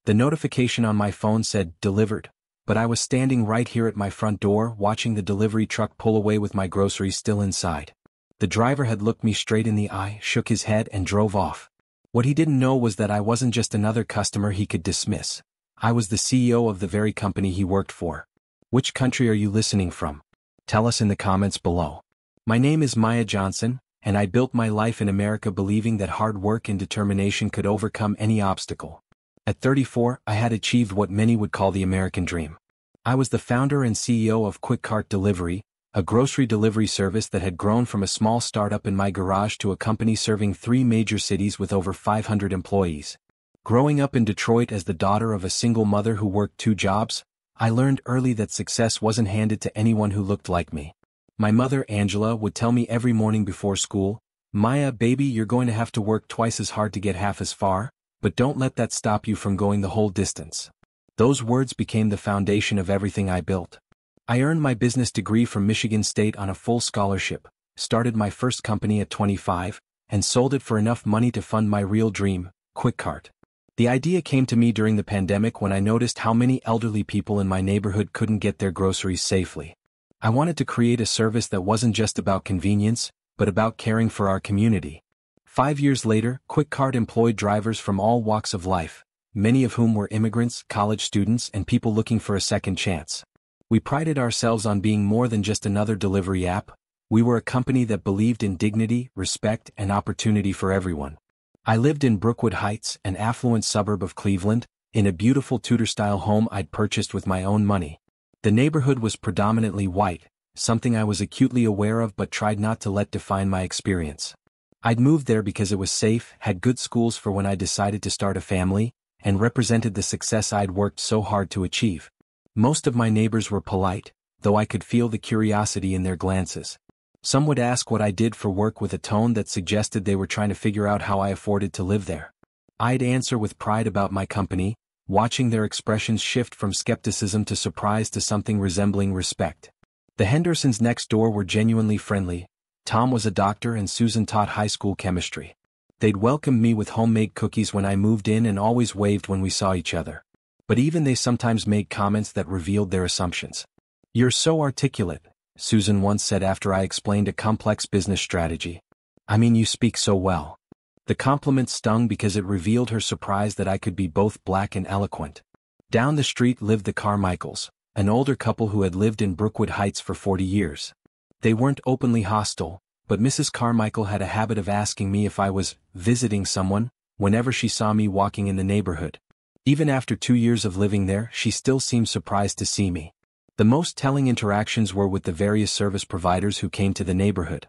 The notification on my phone said, "Delivered," but I was standing right here at my front door watching the delivery truck pull away with my groceries still inside. The driver had looked me straight in the eye, shook his head and drove off. What he didn't know was that I wasn't just another customer he could dismiss. I was the CEO of the very company he worked for. Which country are you listening from? Tell us in the comments below. My name is Maya Johnson, and I built my life in America believing that hard work and determination could overcome any obstacle. At 34, I had achieved what many would call the American dream. I was the founder and CEO of Quick Cart Delivery, a grocery delivery service that had grown from a small startup in my garage to a company serving 3 major cities with over 500 employees. Growing up in Detroit as the daughter of a single mother who worked 2 jobs, I learned early that success wasn't handed to anyone who looked like me. My mother, Angela, would tell me every morning before school, "Maya, baby, you're going to have to work twice as hard to get half as far, but don't let that stop you from going the whole distance." Those words became the foundation of everything I built. I earned my business degree from Michigan State on a full scholarship, started my first company at 25, and sold it for enough money to fund my real dream, Quick Cart. The idea came to me during the pandemic when I noticed how many elderly people in my neighborhood couldn't get their groceries safely. I wanted to create a service that wasn't just about convenience, but about caring for our community. 5 years later, Quick Cart employed drivers from all walks of life, many of whom were immigrants, college students, and people looking for a second chance. We prided ourselves on being more than just another delivery app. We were a company that believed in dignity, respect, and opportunity for everyone. I lived in Brookwood Heights, an affluent suburb of Cleveland, in a beautiful Tudor-style home I'd purchased with my own money. The neighborhood was predominantly white, something I was acutely aware of but tried not to let define my experience. I'd moved there because it was safe, had good schools for when I decided to start a family, and represented the success I'd worked so hard to achieve. Most of my neighbors were polite, though I could feel the curiosity in their glances. Some would ask what I did for work with a tone that suggested they were trying to figure out how I afforded to live there. I'd answer with pride about my company, watching their expressions shift from skepticism to surprise to something resembling respect. The Hendersons next door were genuinely friendly. Tom was a doctor and Susan taught high school chemistry. They'd welcomed me with homemade cookies when I moved in and always waved when we saw each other. But even they sometimes made comments that revealed their assumptions. "You're so articulate," Susan once said after I explained a complex business strategy. "I mean, you speak so well." The compliment stung because it revealed her surprise that I could be both black and eloquent. Down the street lived the Carmichaels, an older couple who had lived in Brookwood Heights for 40 years. They weren't openly hostile, but Mrs. Carmichael had a habit of asking me if I was visiting someone whenever she saw me walking in the neighborhood. Even after 2 years of living there, she still seemed surprised to see me. The most telling interactions were with the various service providers who came to the neighborhood.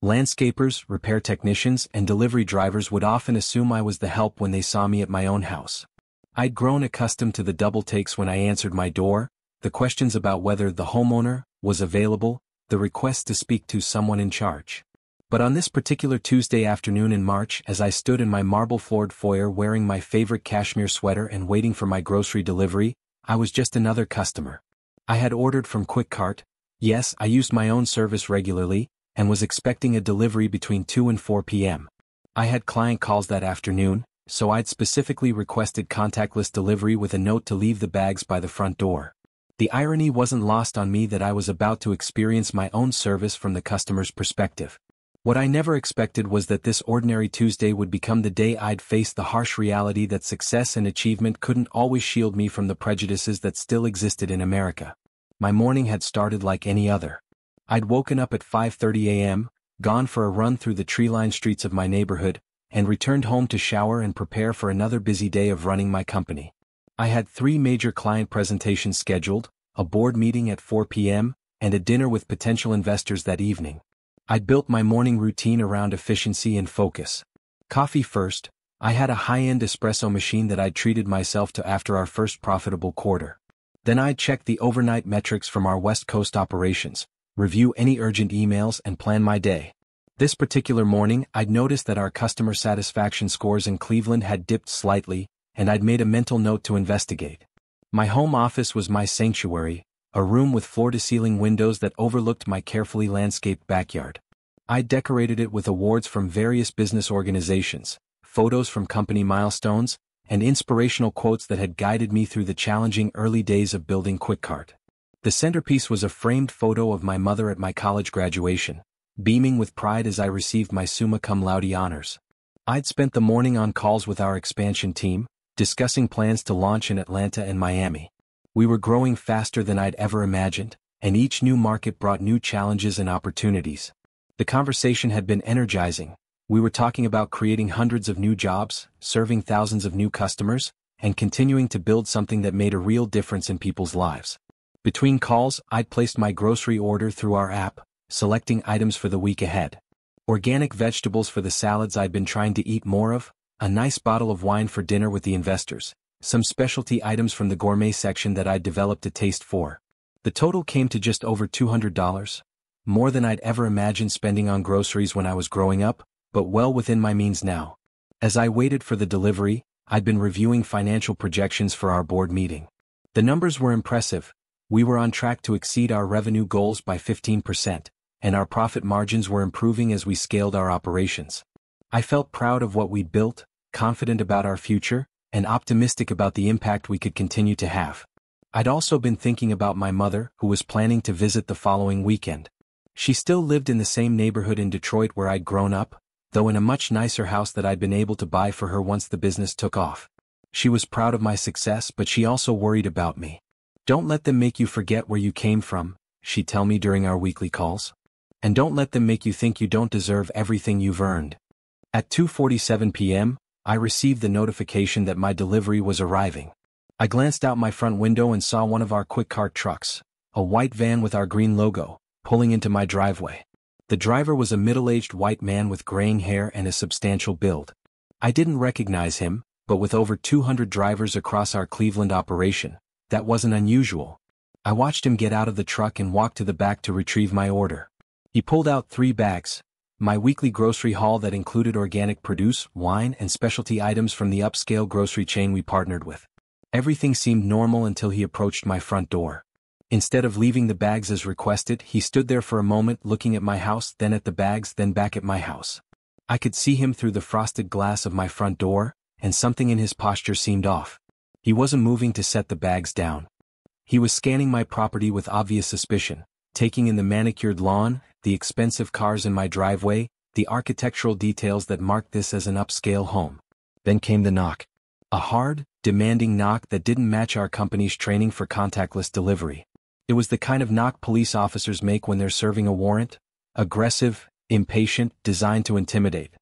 Landscapers, repair technicians, and delivery drivers would often assume I was the help when they saw me at my own house. I'd grown accustomed to the double takes when I answered my door, the questions about whether the homeowner was available, the request to speak to someone in charge. But on this particular Tuesday afternoon in March, as I stood in my marble-floored foyer wearing my favorite cashmere sweater and waiting for my grocery delivery, I was just another customer. I had ordered from Quick Cart. Yes, I used my own service regularly, and was expecting a delivery between 2 and 4 p.m. I had client calls that afternoon, so I'd specifically requested contactless delivery with a note to leave the bags by the front door. The irony wasn't lost on me that I was about to experience my own service from the customer's perspective. What I never expected was that this ordinary Tuesday would become the day I'd face the harsh reality that success and achievement couldn't always shield me from the prejudices that still existed in America. My morning had started like any other. I'd woken up at 5:30 a.m., gone for a run through the tree-lined streets of my neighborhood, and returned home to shower and prepare for another busy day of running my company. I had 3 major client presentations scheduled, a board meeting at 4 p.m., and a dinner with potential investors that evening. I'd built my morning routine around efficiency and focus. Coffee first. I had a high-end espresso machine that I'd treated myself to after our first profitable quarter. Then I'd check the overnight metrics from our West Coast operations, review any urgent emails, and plan my day. This particular morning, I'd noticed that our customer satisfaction scores in Cleveland had dipped slightly, and I'd made a mental note to investigate. My home office was my sanctuary, a room with floor-to-ceiling windows that overlooked my carefully landscaped backyard. I decorated it with awards from various business organizations, photos from company milestones, and inspirational quotes that had guided me through the challenging early days of building QuickCart. The centerpiece was a framed photo of my mother at my college graduation, beaming with pride as I received my summa cum laude honors. I'd spent the morning on calls with our expansion team, discussing plans to launch in Atlanta and Miami. We were growing faster than I'd ever imagined, and each new market brought new challenges and opportunities. The conversation had been energizing. We were talking about creating hundreds of new jobs, serving thousands of new customers, and continuing to build something that made a real difference in people's lives. Between calls, I'd placed my grocery order through our app, selecting items for the week ahead. Organic vegetables for the salads I'd been trying to eat more of, a nice bottle of wine for dinner with the investors, some specialty items from the gourmet section that I'd developed a taste for. The total came to just over $200, more than I'd ever imagined spending on groceries when I was growing up, but well within my means now. As I waited for the delivery, I'd been reviewing financial projections for our board meeting. The numbers were impressive. We were on track to exceed our revenue goals by 15%, and our profit margins were improving as we scaled our operations. I felt proud of what we'd built, confident about our future, and optimistic about the impact we could continue to have. I'd also been thinking about my mother, who was planning to visit the following weekend. She still lived in the same neighborhood in Detroit where I'd grown up, though in a much nicer house that I'd been able to buy for her once the business took off. She was proud of my success, but she also worried about me. "Don't let them make you forget where you came from," she'd tell me during our weekly calls. "And don't let them make you think you don't deserve everything you've earned." At 2:47 p.m., I received the notification that my delivery was arriving. I glanced out my front window and saw one of our QuickCart trucks, a white van with our green logo, pulling into my driveway. The driver was a middle-aged white man with graying hair and a substantial build. I didn't recognize him, but with over 200 drivers across our Cleveland operation, that wasn't unusual. I watched him get out of the truck and walk to the back to retrieve my order. He pulled out 3 bags, my weekly grocery haul that included organic produce, wine, and specialty items from the upscale grocery chain we partnered with. Everything seemed normal until he approached my front door. Instead of leaving the bags as requested, he stood there for a moment looking at my house, then at the bags, then back at my house. I could see him through the frosted glass of my front door, and something in his posture seemed off. He wasn't moving to set the bags down. He was scanning my property with obvious suspicion, taking in the manicured lawn, the expensive cars in my driveway, the architectural details that marked this as an upscale home. Then came the knock. A hard, demanding knock that didn't match our company's training for contactless delivery. It was the kind of knock police officers make when they're serving a warrant, aggressive, impatient, designed to intimidate.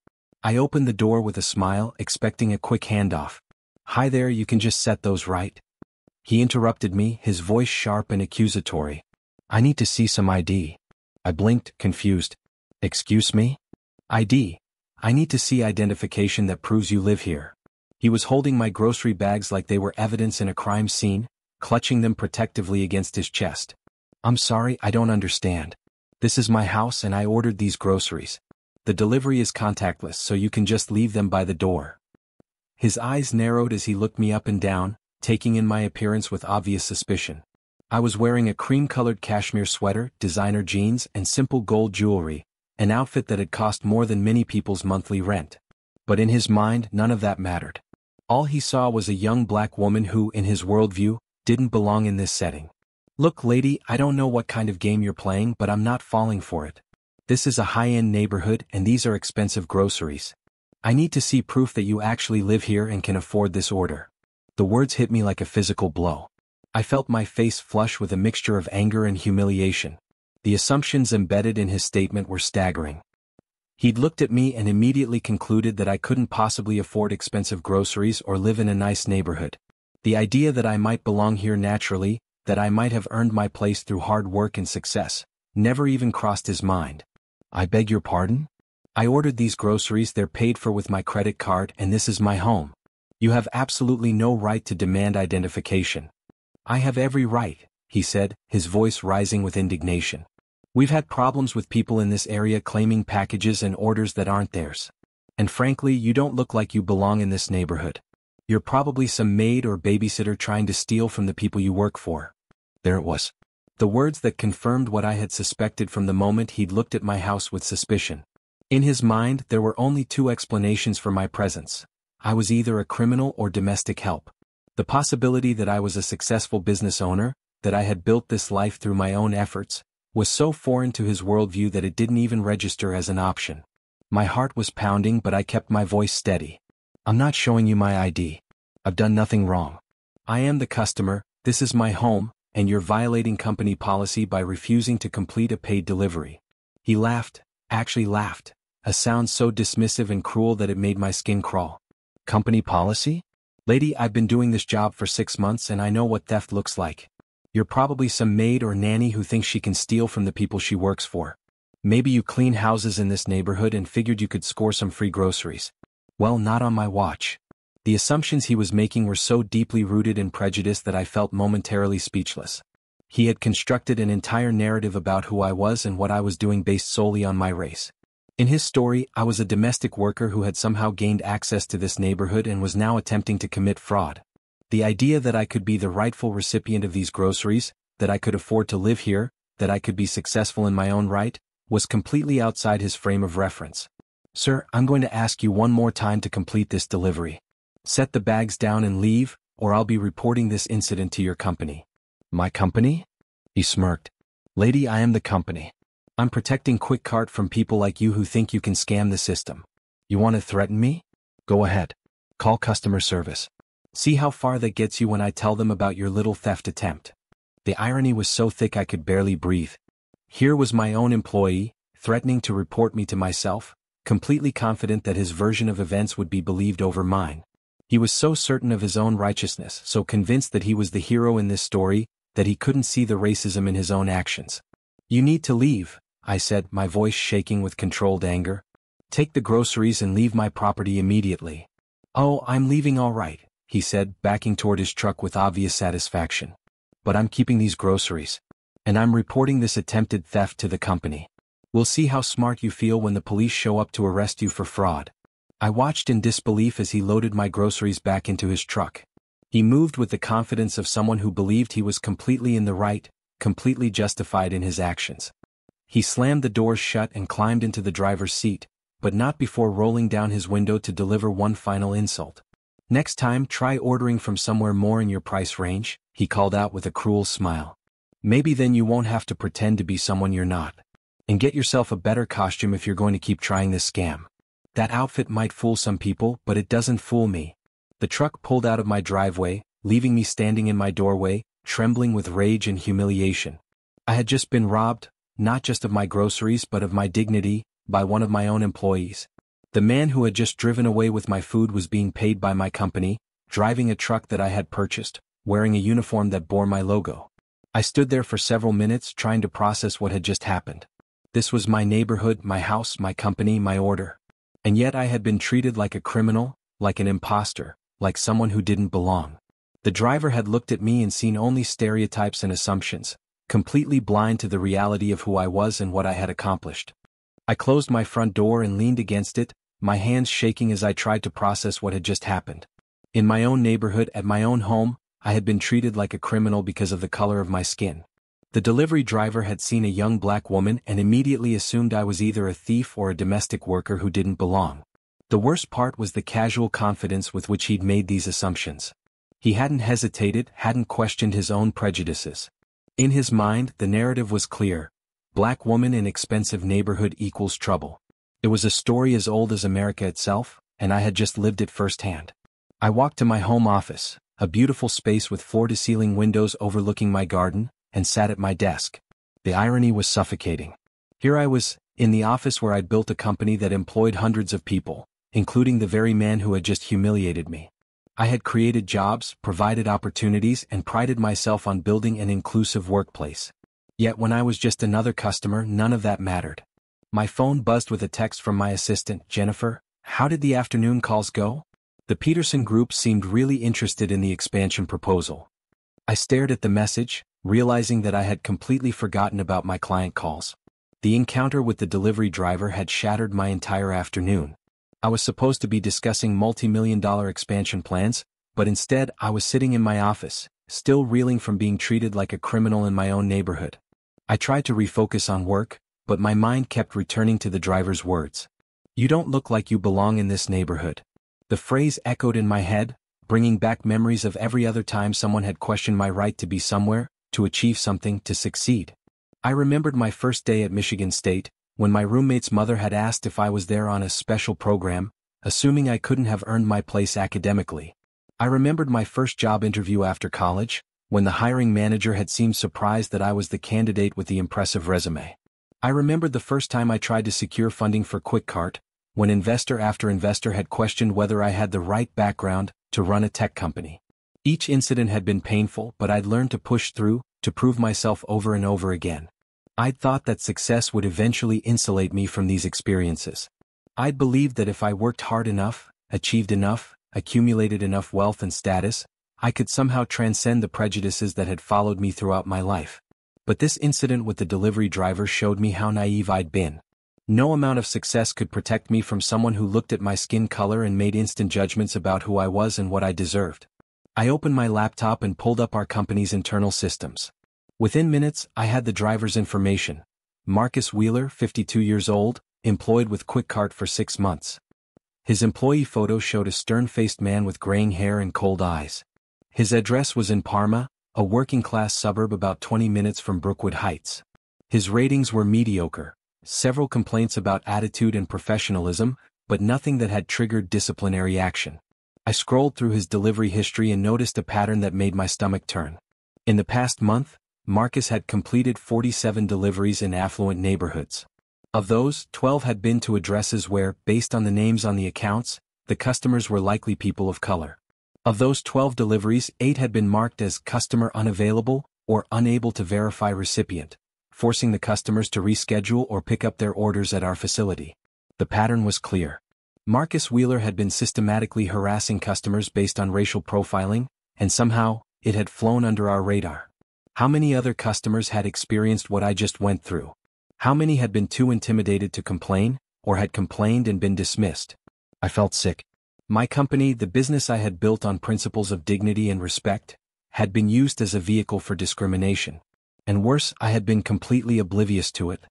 I opened the door with a smile, expecting a quick handoff. "Hi there, you can just set those right." He interrupted me, his voice sharp and accusatory. "I need to see some ID." I blinked, confused. "Excuse me?" "ID. I need to see identification that proves you live here." He was holding my grocery bags like they were evidence in a crime scene, clutching them protectively against his chest. "I'm sorry, I don't understand. This is my house and I ordered these groceries. The delivery is contactless, so you can just leave them by the door." His eyes narrowed as he looked me up and down, taking in my appearance with obvious suspicion. I was wearing a cream-colored cashmere sweater, designer jeans, and simple gold jewelry, an outfit that had cost more than many people's monthly rent. But in his mind, none of that mattered. All he saw was a young black woman who, in his worldview, didn't belong in this setting. "Look, lady, I don't know what kind of game you're playing, but I'm not falling for it. This is a high-end neighborhood and these are expensive groceries. I need to see proof that you actually live here and can afford this order." The words hit me like a physical blow. I felt my face flush with a mixture of anger and humiliation. The assumptions embedded in his statement were staggering. He'd looked at me and immediately concluded that I couldn't possibly afford expensive groceries or live in a nice neighborhood. The idea that I might belong here naturally, that I might have earned my place through hard work and success, never even crossed his mind. "I beg your pardon? I ordered these groceries, they're paid for with my credit card, and this is my home. You have absolutely no right to demand identification." "I have every right," he said, his voice rising with indignation. "We've had problems with people in this area claiming packages and orders that aren't theirs. And frankly, you don't look like you belong in this neighborhood. You're probably some maid or babysitter trying to steal from the people you work for." There it was. The words that confirmed what I had suspected from the moment he'd looked at my house with suspicion. In his mind, there were only 2 explanations for my presence. I was either a criminal or domestic help. The possibility that I was a successful business owner, that I had built this life through my own efforts, was so foreign to his worldview that it didn't even register as an option. My heart was pounding, but I kept my voice steady. I'm not showing you my ID. I've done nothing wrong. I am the customer, this is my home, and you're violating company policy by refusing to complete a paid delivery. He laughed, actually laughed, a sound so dismissive and cruel that it made my skin crawl. Company policy? Lady, I've been doing this job for 6 months and I know what theft looks like. You're probably some maid or nanny who thinks she can steal from the people she works for. Maybe you clean houses in this neighborhood and figured you could score some free groceries. Well, not on my watch. The assumptions he was making were so deeply rooted in prejudice that I felt momentarily speechless. He had constructed an entire narrative about who I was and what I was doing based solely on my race. In his story, I was a domestic worker who had somehow gained access to this neighborhood and was now attempting to commit fraud. The idea that I could be the rightful recipient of these groceries, that I could afford to live here, that I could be successful in my own right, was completely outside his frame of reference. Sir, I'm going to ask you one more time to complete this delivery. Set the bags down and leave, or I'll be reporting this incident to your company. My company? He smirked. Lady, I am the company. I'm protecting QuickCart from people like you who think you can scam the system. You want to threaten me? Go ahead. Call customer service. See how far that gets you when I tell them about your little theft attempt. The irony was so thick I could barely breathe. Here was my own employee, threatening to report me to myself, completely confident that his version of events would be believed over mine. He was so certain of his own righteousness, so convinced that he was the hero in this story, that he couldn't see the racism in his own actions. You need to leave, I said, my voice shaking with controlled anger. Take the groceries and leave my property immediately. Oh, I'm leaving all right, he said, backing toward his truck with obvious satisfaction. But I'm keeping these groceries. And I'm reporting this attempted theft to the company. We'll see how smart you feel when the police show up to arrest you for fraud. I watched in disbelief as he loaded my groceries back into his truck. He moved with the confidence of someone who believed he was completely in the right, completely justified in his actions. He slammed the doors shut and climbed into the driver's seat, but not before rolling down his window to deliver one final insult. Next time, try ordering from somewhere more in your price range, he called out with a cruel smile. Maybe then you won't have to pretend to be someone you're not. And get yourself a better costume if you're going to keep trying this scam. That outfit might fool some people, but it doesn't fool me. The truck pulled out of my driveway, leaving me standing in my doorway, trembling with rage and humiliation. I had just been robbed, not just of my groceries but of my dignity, by one of my own employees. The man who had just driven away with my food was being paid by my company, driving a truck that I had purchased, wearing a uniform that bore my logo. I stood there for several minutes trying to process what had just happened. This was my neighborhood, my house, my company, my order. And yet I had been treated like a criminal, like an imposter, like someone who didn't belong. The driver had looked at me and seen only stereotypes and assumptions, completely blind to the reality of who I was and what I had accomplished. I closed my front door and leaned against it, my hands shaking as I tried to process what had just happened. In my own neighborhood, at my own home, I had been treated like a criminal because of the color of my skin. The delivery driver had seen a young black woman and immediately assumed I was either a thief or a domestic worker who didn't belong. The worst part was the casual confidence with which he'd made these assumptions. He hadn't hesitated, hadn't questioned his own prejudices. In his mind, the narrative was clear. Black woman in expensive neighborhood equals trouble. It was a story as old as America itself, and I had just lived it firsthand. I walked to my home office, a beautiful space with floor-to-ceiling windows overlooking my garden, and sat at my desk. The irony was suffocating. Here I was, in the office where I'd built a company that employed hundreds of people, including the very man who had just humiliated me. I had created jobs, provided opportunities, and prided myself on building an inclusive workplace. Yet when I was just another customer, none of that mattered. My phone buzzed with a text from my assistant, Jennifer. How did the afternoon calls go? The Peterson Group seemed really interested in the expansion proposal. I stared at the message, realizing that I had completely forgotten about my client calls. The encounter with the delivery driver had shattered my entire afternoon. I was supposed to be discussing multi-million-dollar expansion plans, but instead I was sitting in my office, still reeling from being treated like a criminal in my own neighborhood. I tried to refocus on work, but my mind kept returning to the driver's words. You don't look like you belong in this neighborhood. The phrase echoed in my head, bringing back memories of every other time someone had questioned my right to be somewhere, to achieve something, to succeed. I remembered my first day at Michigan State, when my roommate's mother had asked if I was there on a special program, assuming I couldn't have earned my place academically. I remembered my first job interview after college, when the hiring manager had seemed surprised that I was the candidate with the impressive resume. I remembered the first time I tried to secure funding for QuickCart, when investor after investor had questioned whether I had the right background to run a tech company. Each incident had been painful, but I'd learned to push through, to prove myself over and over again. I'd thought that success would eventually insulate me from these experiences. I'd believed that if I worked hard enough, achieved enough, accumulated enough wealth and status, I could somehow transcend the prejudices that had followed me throughout my life. But this incident with the delivery driver showed me how naive I'd been. No amount of success could protect me from someone who looked at my skin color and made instant judgments about who I was and what I deserved. I opened my laptop and pulled up our company's internal systems. Within minutes, I had the driver's information. Marcus Wheeler, 52 years old, employed with QuickCart for 6 months. His employee photo showed a stern-faced man with graying hair and cold eyes. His address was in Parma, a working-class suburb about 20 minutes from Brookwood Heights. His ratings were mediocre. Several complaints about attitude and professionalism, but nothing that had triggered disciplinary action. I scrolled through his delivery history and noticed a pattern that made my stomach turn. In the past month, Marcus had completed 47 deliveries in affluent neighborhoods. Of those, 12 had been to addresses where, based on the names on the accounts, the customers were likely people of color. Of those 12 deliveries, 8 had been marked as customer unavailable or unable to verify recipient, forcing the customers to reschedule or pick up their orders at our facility. The pattern was clear. Marcus Wheeler had been systematically harassing customers based on racial profiling, and somehow, it had flown under our radar. How many other customers had experienced what I just went through? How many had been too intimidated to complain, or had complained and been dismissed? I felt sick. My company, the business I had built on principles of dignity and respect, had been used as a vehicle for discrimination. And worse, I had been completely oblivious to it.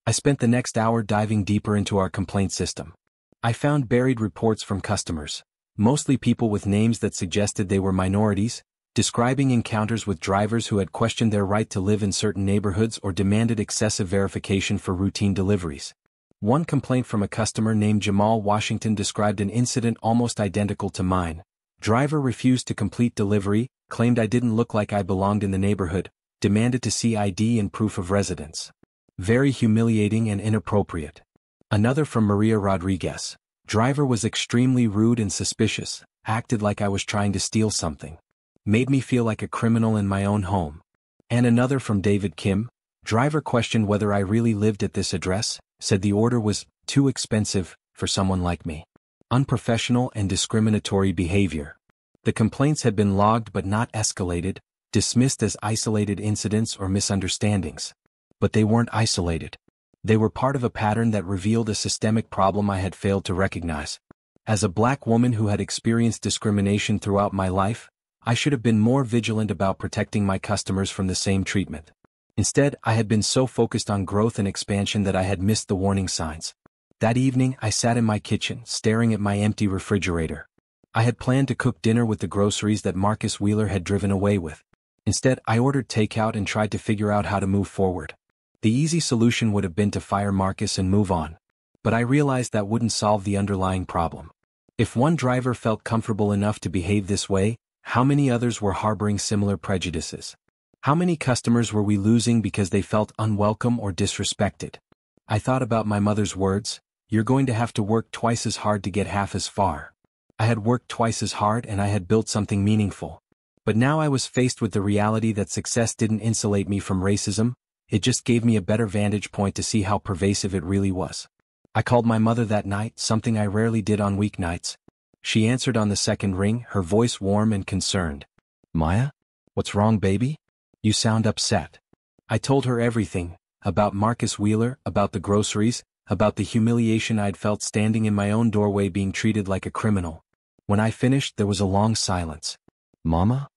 I spent the next hour diving deeper into our complaint system. I found buried reports from customers, mostly people with names that suggested they were minorities, describing encounters with drivers who had questioned their right to live in certain neighborhoods or demanded excessive verification for routine deliveries. One complaint from a customer named Jamal Washington described an incident almost identical to mine. Driver refused to complete delivery, claimed I didn't look like I belonged in the neighborhood, demanded to see ID and proof of residence. Very humiliating and inappropriate. Another from Maria Rodriguez. Driver was extremely rude and suspicious, acted like I was trying to steal something. Made me feel like a criminal in my own home. And another from David Kim. Driver questioned whether I really lived at this address, said the order was too expensive for someone like me. Unprofessional and discriminatory behavior. The complaints had been logged but not escalated, dismissed as isolated incidents or misunderstandings. But they weren't isolated. They were part of a pattern that revealed a systemic problem I had failed to recognize. As a black woman who had experienced discrimination throughout my life, I should have been more vigilant about protecting my customers from the same treatment. Instead, I had been so focused on growth and expansion that I had missed the warning signs. That evening, I sat in my kitchen, staring at my empty refrigerator. I had planned to cook dinner with the groceries that Marcus Wheeler had driven away with. Instead, I ordered takeout and tried to figure out how to move forward. The easy solution would have been to fire Marcus and move on. But I realized that wouldn't solve the underlying problem. If one driver felt comfortable enough to behave this way, how many others were harboring similar prejudices? How many customers were we losing because they felt unwelcome or disrespected? I thought about my mother's words, "You're going to have to work twice as hard to get half as far." I had worked twice as hard and I had built something meaningful. But now I was faced with the reality that success didn't insulate me from racism, it just gave me a better vantage point to see how pervasive it really was. I called my mother that night, something I rarely did on weeknights. She answered on the second ring, her voice warm and concerned. "Maya? What's wrong, baby? You sound upset." I told her everything, about Marcus Wheeler, about the groceries, about the humiliation I'd felt standing in my own doorway being treated like a criminal. When I finished, there was a long silence. "Mama?"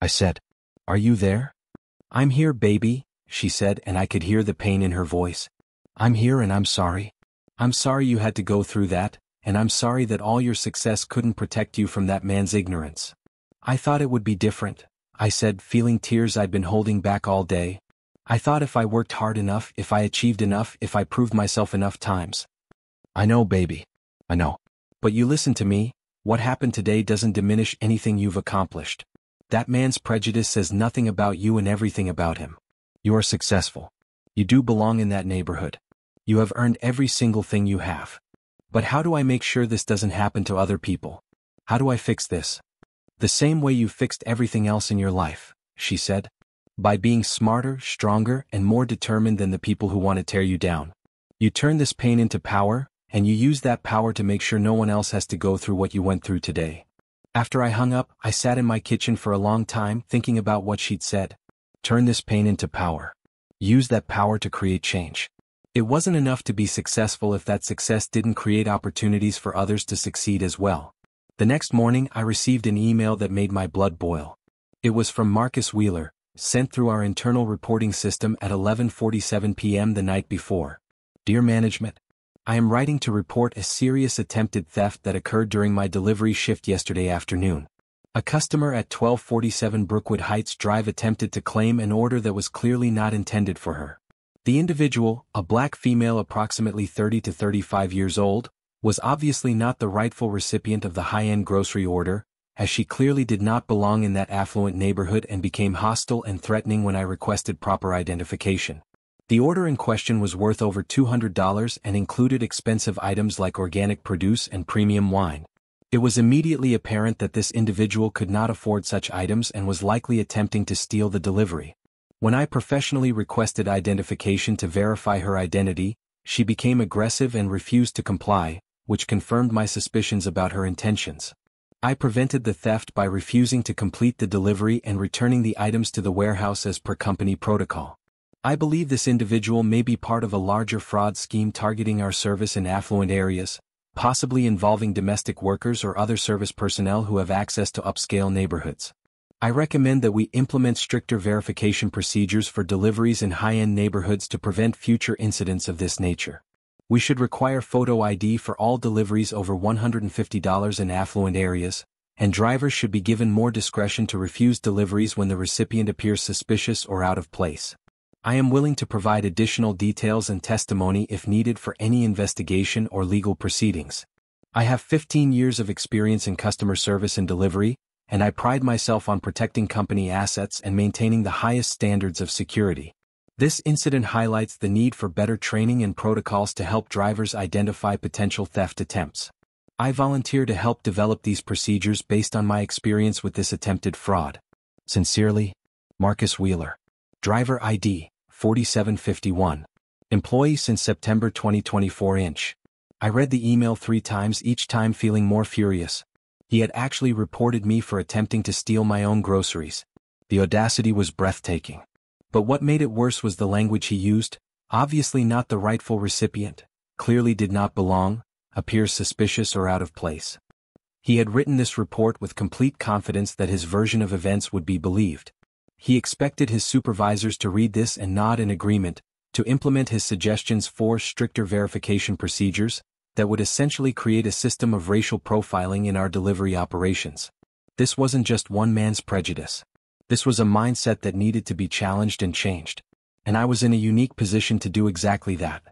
I said. "Are you there?" "I'm here, baby," she said, and I could hear the pain in her voice. "I'm here and I'm sorry. I'm sorry you had to go through that, and I'm sorry that all your success couldn't protect you from that man's ignorance. I thought it would be different, I said, feeling tears I'd been holding back all day. I thought if I worked hard enough, if I achieved enough, if I proved myself enough times. I know, baby. I know. But you listen to me, what happened today doesn't diminish anything you've accomplished. That man's prejudice says nothing about you and everything about him. You are successful. You do belong in that neighborhood. You have earned every single thing you have. But how do I make sure this doesn't happen to other people? How do I fix this? The same way you fixed everything else in your life, she said. By being smarter, stronger, and more determined than the people who want to tear you down. You turn this pain into power, and you use that power to make sure no one else has to go through what you went through today. After I hung up, I sat in my kitchen for a long time thinking about what she'd said. Turn this pain into power. Use that power to create change. It wasn't enough to be successful if that success didn't create opportunities for others to succeed as well. The next morning I received an email that made my blood boil. It was from Marcus Wheeler, sent through our internal reporting system at 11:47 p.m. the night before. Dear management, I am writing to report a serious attempted theft that occurred during my delivery shift yesterday afternoon. A customer at 1247 Brookwood Heights Drive attempted to claim an order that was clearly not intended for her. The individual, a black female approximately 30 to 35 years old, was obviously not the rightful recipient of the high-end grocery order, as she clearly did not belong in that affluent neighborhood and became hostile and threatening when I requested proper identification. The order in question was worth over $200 and included expensive items like organic produce and premium wine. It was immediately apparent that this individual could not afford such items and was likely attempting to steal the delivery. When I professionally requested identification to verify her identity, she became aggressive and refused to comply, which confirmed my suspicions about her intentions. I prevented the theft by refusing to complete the delivery and returning the items to the warehouse as per company protocol. I believe this individual may be part of a larger fraud scheme targeting our service in affluent areas, possibly involving domestic workers or other service personnel who have access to upscale neighborhoods. I recommend that we implement stricter verification procedures for deliveries in high-end neighborhoods to prevent future incidents of this nature. We should require photo ID for all deliveries over $150 in affluent areas, and drivers should be given more discretion to refuse deliveries when the recipient appears suspicious or out of place. I am willing to provide additional details and testimony if needed for any investigation or legal proceedings. I have 15 years of experience in customer service and delivery, and I pride myself on protecting company assets and maintaining the highest standards of security. This incident highlights the need for better training and protocols to help drivers identify potential theft attempts. I volunteer to help develop these procedures based on my experience with this attempted fraud. Sincerely, Marcus Wheeler. Driver ID 4751. Employee since September 2024. I read the email 3 times, each time feeling more furious. He had actually reported me for attempting to steal my own groceries. The audacity was breathtaking. But what made it worse was the language he used, obviously not the rightful recipient, clearly did not belong, appears suspicious or out of place. He had written this report with complete confidence that his version of events would be believed. He expected his supervisors to read this and nod in agreement, to implement his suggestions for stricter verification procedures that would essentially create a system of racial profiling in our delivery operations. This wasn't just one man's prejudice. This was a mindset that needed to be challenged and changed. And I was in a unique position to do exactly that.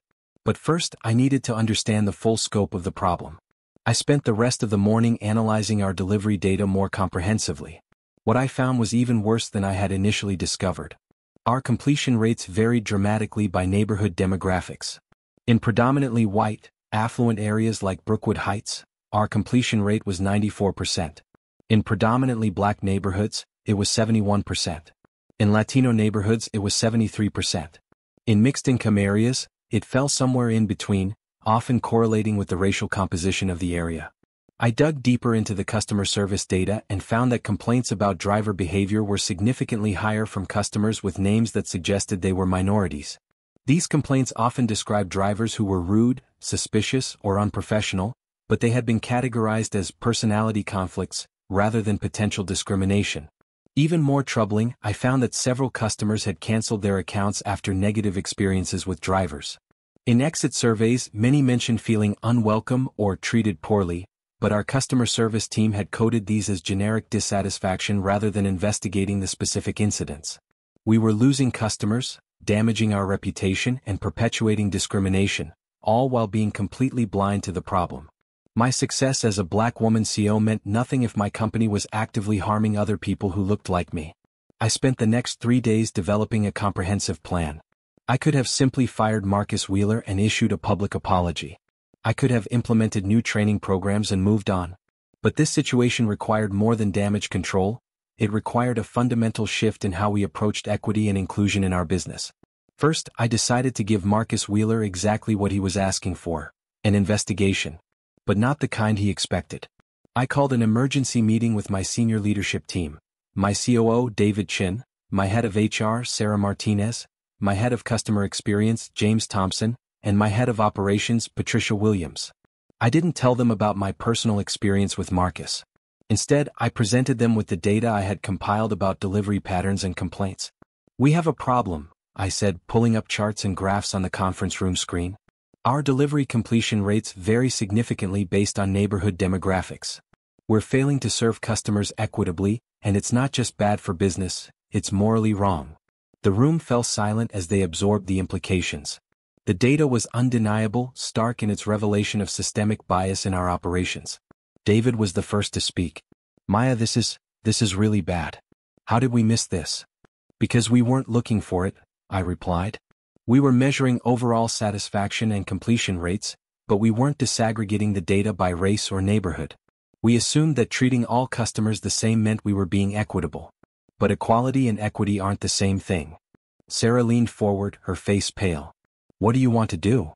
But first, I needed to understand the full scope of the problem. I spent the rest of the morning analyzing our delivery data more comprehensively. What I found was even worse than I had initially discovered. Our completion rates varied dramatically by neighborhood demographics. In predominantly white, affluent areas like Brookwood Heights, our completion rate was 94%. In predominantly black neighborhoods, it was 71%. In Latino neighborhoods, it was 73%. In mixed-income areas, it fell somewhere in between, often correlating with the racial composition of the area. I dug deeper into the customer service data and found that complaints about driver behavior were significantly higher from customers with names that suggested they were minorities. These complaints often described drivers who were rude, suspicious, or unprofessional, but they had been categorized as personality conflicts rather than potential discrimination. Even more troubling, I found that several customers had canceled their accounts after negative experiences with drivers. In exit surveys, many mentioned feeling unwelcome or treated poorly, but our customer service team had coded these as generic dissatisfaction rather than investigating the specific incidents. We were losing customers, damaging our reputation, and perpetuating discrimination, all while being completely blind to the problem. My success as a black woman CEO meant nothing if my company was actively harming other people who looked like me. I spent the next 3 days developing a comprehensive plan. I could have simply fired Marcus Wheeler and issued a public apology. I could have implemented new training programs and moved on. But this situation required more than damage control. It required a fundamental shift in how we approached equity and inclusion in our business. First, I decided to give Marcus Wheeler exactly what he was asking for: an investigation. But not the kind he expected. I called an emergency meeting with my senior leadership team: my COO, David Chin, my head of HR, Sarah Martinez, my head of customer experience, James Thompson, and my head of operations, Patricia Williams. I didn't tell them about my personal experience with Marcus. Instead, I presented them with the data I had compiled about delivery patterns and complaints. "We have a problem," I said, pulling up charts and graphs on the conference room screen. "Our delivery completion rates vary significantly based on neighborhood demographics. We're failing to serve customers equitably, and it's not just bad for business, it's morally wrong." The room fell silent as they absorbed the implications. The data was undeniable, stark in its revelation of systemic bias in our operations. David was the first to speak. "Maya, this is really bad. How did we miss this?" "Because we weren't looking for it," I replied. "We were measuring overall satisfaction and completion rates, but we weren't disaggregating the data by race or neighborhood. We assumed that treating all customers the same meant we were being equitable. But equality and equity aren't the same thing." Sarah leaned forward, her face pale. "What do you want to do?"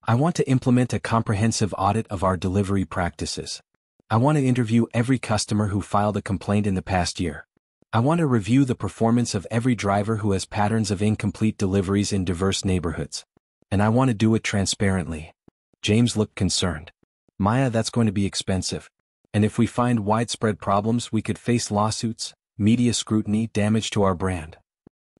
"I want to implement a comprehensive audit of our delivery practices. I want to interview every customer who filed a complaint in the past year. I want to review the performance of every driver who has patterns of incomplete deliveries in diverse neighborhoods. And I want to do it transparently." James looked concerned. "Maya, that's going to be expensive. And if we find widespread problems, we could face lawsuits, media scrutiny, damage to our brand."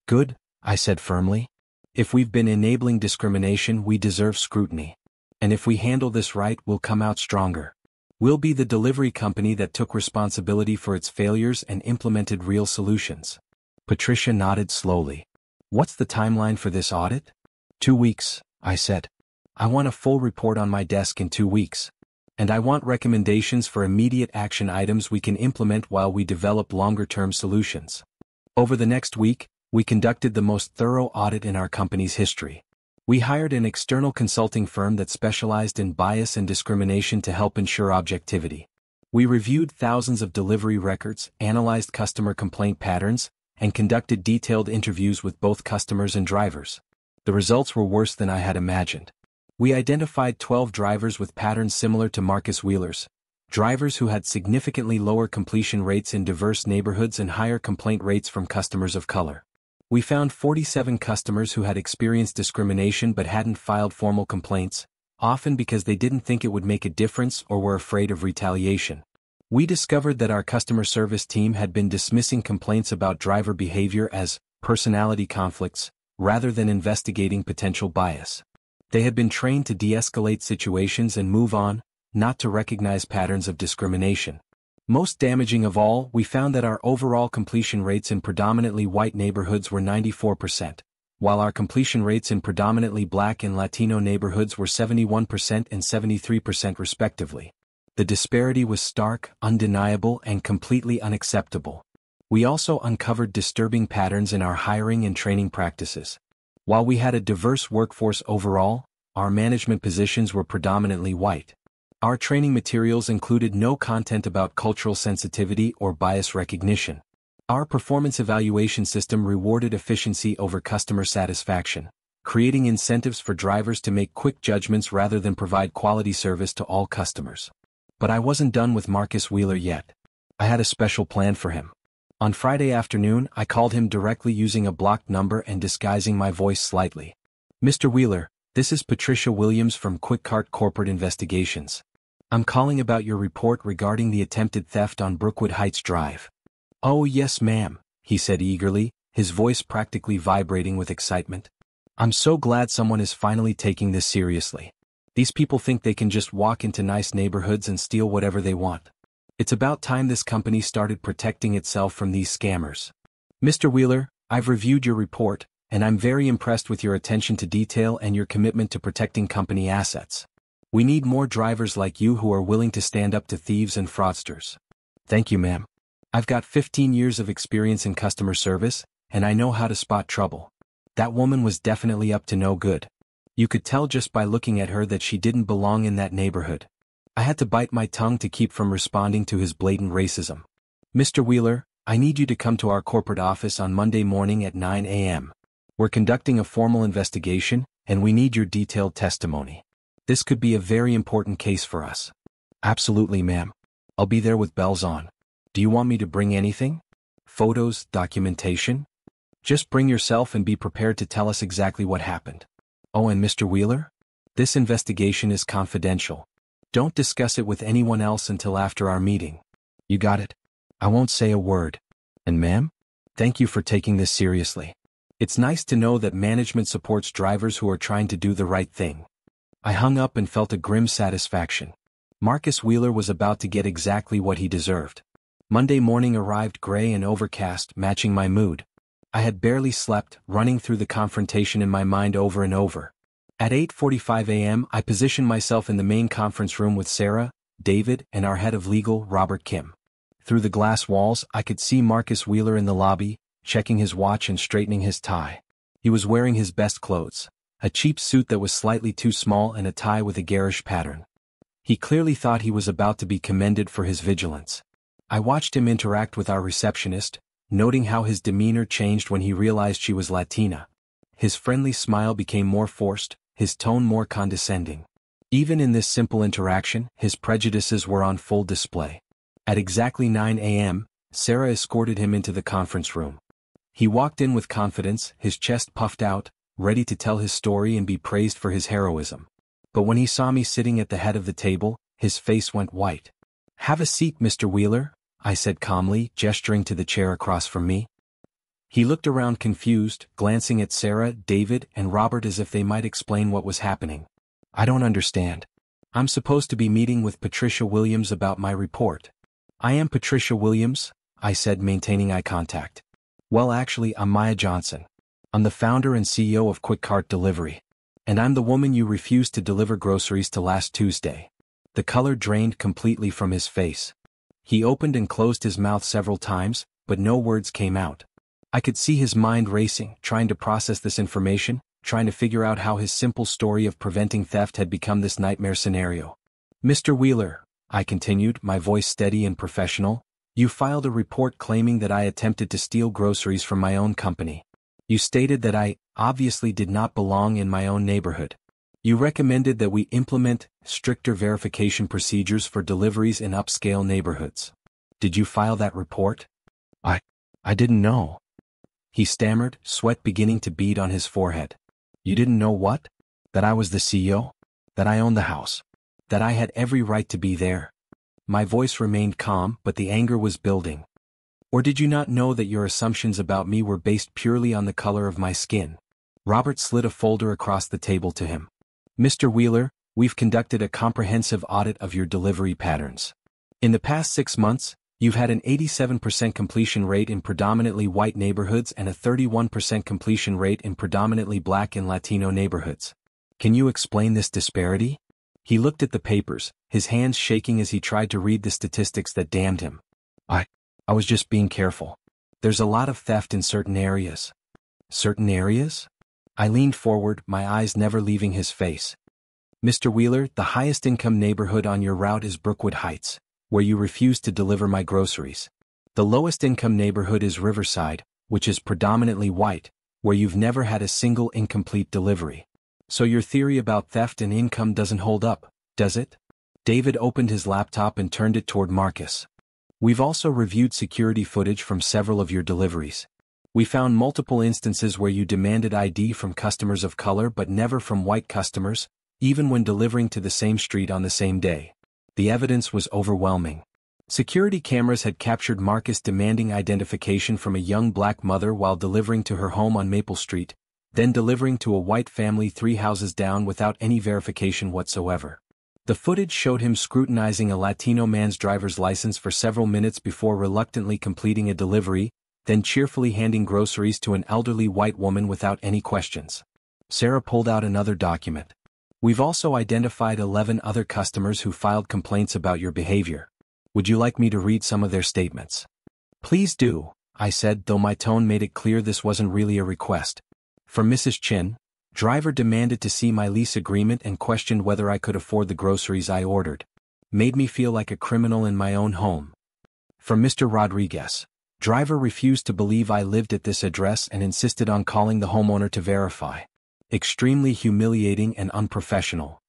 "Good," I said firmly. "If we've been enabling discrimination, we deserve scrutiny. And if we handle this right, we'll come out stronger. We'll be the delivery company that took responsibility for its failures and implemented real solutions." Patricia nodded slowly. "What's the timeline for this audit?" 2 weeks, I said. "I want a full report on my desk in 2 weeks. And I want recommendations for immediate action items we can implement while we develop longer-term solutions." Over the next week, we conducted the most thorough audit in our company's history. We hired an external consulting firm that specialized in bias and discrimination to help ensure objectivity. We reviewed thousands of delivery records, analyzed customer complaint patterns, and conducted detailed interviews with both customers and drivers. The results were worse than I had imagined. We identified 12 drivers with patterns similar to Marcus Wheeler's, drivers who had significantly lower completion rates in diverse neighborhoods and higher complaint rates from customers of color. We found 47 customers who had experienced discrimination but hadn't filed formal complaints, often because they didn't think it would make a difference or were afraid of retaliation. We discovered that our customer service team had been dismissing complaints about driver behavior as personality conflicts, rather than investigating potential bias. They had been trained to de-escalate situations and move on, not to recognize patterns of discrimination. Most damaging of all, we found that our overall completion rates in predominantly white neighborhoods were 94%, while our completion rates in predominantly Black and Latino neighborhoods were 71% and 73% respectively. The disparity was stark, undeniable, and completely unacceptable. We also uncovered disturbing patterns in our hiring and training practices. While we had a diverse workforce overall, our management positions were predominantly white. Our training materials included no content about cultural sensitivity or bias recognition. Our performance evaluation system rewarded efficiency over customer satisfaction, creating incentives for drivers to make quick judgments rather than provide quality service to all customers. But I wasn't done with Marcus Wheeler yet. I had a special plan for him. On Friday afternoon, I called him directly using a blocked number and disguising my voice slightly. "Mr. Wheeler, this is Patricia Williams from QuickCart Corporate Investigations. I'm calling about your report regarding the attempted theft on Brookwood Heights Drive." "Oh yes, ma'am," he said eagerly, his voice practically vibrating with excitement. I'm so glad someone is finally taking this seriously. These people think they can just walk into nice neighborhoods and steal whatever they want. It's about time this company started protecting itself from these scammers. Mr. Wheeler, I've reviewed your report, and I'm very impressed with your attention to detail and your commitment to protecting company assets. We need more drivers like you who are willing to stand up to thieves and fraudsters. Thank you, ma'am. I've got 15 years of experience in customer service, and I know how to spot trouble. That woman was definitely up to no good. You could tell just by looking at her that she didn't belong in that neighborhood. I had to bite my tongue to keep from responding to his blatant racism. Mr. Wheeler, I need you to come to our corporate office on Monday morning at 9 a.m. We're conducting a formal investigation, and we need your detailed testimony. This could be a very important case for us. Absolutely, ma'am. I'll be there with bells on. Do you want me to bring anything? Photos, documentation? Just bring yourself and be prepared to tell us exactly what happened. Oh, and Mr. Wheeler? This investigation is confidential. Don't discuss it with anyone else until after our meeting. You got it? I won't say a word. And ma'am? Thank you for taking this seriously. It's nice to know that management supports drivers who are trying to do the right thing. I hung up and felt a grim satisfaction. Marcus Wheeler was about to get exactly what he deserved. Monday morning arrived gray and overcast, matching my mood. I had barely slept, running through the confrontation in my mind over and over. At 8:45 a.m., I positioned myself in the main conference room with Sarah, David, and our head of legal, Robert Kim. Through the glass walls, I could see Marcus Wheeler in the lobby, checking his watch and straightening his tie. He was wearing his best clothes, a cheap suit that was slightly too small and a tie with a garish pattern. He clearly thought he was about to be commended for his vigilance. I watched him interact with our receptionist, noting how his demeanor changed when he realized she was Latina. His friendly smile became more forced, his tone more condescending. Even in this simple interaction, his prejudices were on full display. At exactly 9 a.m., Sarah escorted him into the conference room. He walked in with confidence, his chest puffed out, ready to tell his story and be praised for his heroism. But when he saw me sitting at the head of the table, his face went white. "Have a seat, Mr. Wheeler," I said calmly, gesturing to the chair across from me. He looked around confused, glancing at Sarah, David, and Robert as if they might explain what was happening. "I don't understand. I'm supposed to be meeting with Patricia Williams about my report." "I am Patricia Williams," I said, maintaining eye contact. "Well, actually, I'm Maya Johnson. I'm the founder and CEO of Quick Cart Delivery. And I'm the woman you refused to deliver groceries to last Tuesday." The color drained completely from his face. He opened and closed his mouth several times, but no words came out. I could see his mind racing, trying to process this information, trying to figure out how his simple story of preventing theft had become this nightmare scenario. "Mr. Wheeler," I continued, my voice steady and professional, "you filed a report claiming that I attempted to steal groceries from my own company. You stated that I, obviously, did not belong in my own neighborhood. You recommended that we implement stricter verification procedures for deliveries in upscale neighborhoods. Did you file that report?" I didn't know." He stammered, sweat beginning to bead on his forehead. "You didn't know what? That I was the CEO? That I owned the house? That I had every right to be there?" My voice remained calm, but the anger was building. "Or did you not know that your assumptions about me were based purely on the color of my skin?" Robert slid a folder across the table to him. "Mr. Wheeler, we've conducted a comprehensive audit of your delivery patterns. In the past 6 months, you've had an 87% completion rate in predominantly white neighborhoods and a 31% completion rate in predominantly Black and Latino neighborhoods. Can you explain this disparity?" He looked at the papers, his hands shaking as he tried to read the statistics that damned him. I was just being careful. There's a lot of theft in certain areas." "Certain areas?" I leaned forward, my eyes never leaving his face. "Mr. Wheeler, the highest income neighborhood on your route is Brookwood Heights, where you refused to deliver my groceries. The lowest income neighborhood is Riverside, which is predominantly white, where you've never had a single incomplete delivery. So your theory about theft and income doesn't hold up, does it?" David opened his laptop and turned it toward Marcus. "We've also reviewed security footage from several of your deliveries. We found multiple instances where you demanded ID from customers of color but never from white customers, even when delivering to the same street on the same day. The evidence was overwhelming. Security cameras had captured Marcus demanding identification from a young Black mother while delivering to her home on Maple Street, then delivering to a white family 3 houses down without any verification whatsoever. The footage showed him scrutinizing a Latino man's driver's license for several minutes before reluctantly completing a delivery, then cheerfully handing groceries to an elderly white woman without any questions. Sarah pulled out another document. We've also identified 11 other customers who filed complaints about your behavior. Would you like me to read some of their statements? Please do, I said, though my tone made it clear this wasn't really a request. From Mrs. Chin, driver demanded to see my lease agreement and questioned whether I could afford the groceries I ordered. Made me feel like a criminal in my own home. From Mr. Rodriguez, driver refused to believe I lived at this address and insisted on calling the homeowner to verify. Extremely humiliating and unprofessional.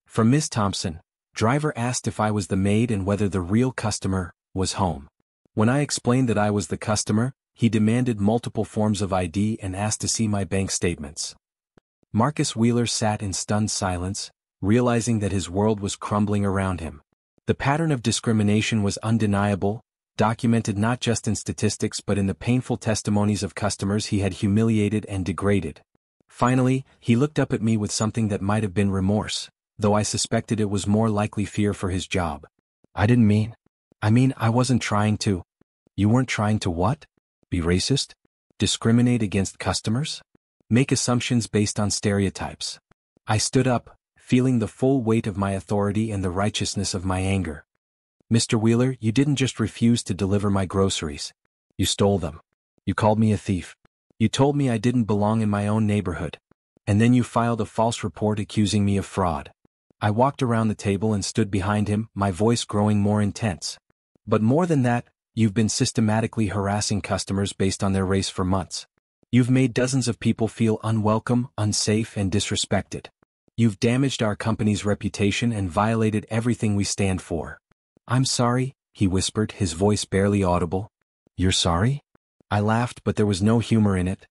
From Ms. Thompson, driver asked if I was the maid and whether the real customer was home. When I explained that I was the customer, he demanded multiple forms of ID and asked to see my bank statements. Marcus Wheeler sat in stunned silence, realizing that his world was crumbling around him. The pattern of discrimination was undeniable, documented not just in statistics but in the painful testimonies of customers he had humiliated and degraded. Finally, he looked up at me with something that might have been remorse, though I suspected it was more likely fear for his job. I wasn't trying to. You weren't trying to what? Be racist? Discriminate against customers? Make assumptions based on stereotypes. I stood up, feeling the full weight of my authority and the righteousness of my anger. Mr. Wheeler, you didn't just refuse to deliver my groceries. You stole them. You called me a thief. You told me I didn't belong in my own neighborhood. And then you filed a false report accusing me of fraud. I walked around the table and stood behind him, my voice growing more intense. But more than that, you've been systematically harassing customers based on their race for months. You've made dozens of people feel unwelcome, unsafe, and disrespected. You've damaged our company's reputation and violated everything we stand for. I'm sorry, he whispered, his voice barely audible. You're sorry? I laughed, but there was no humor in it.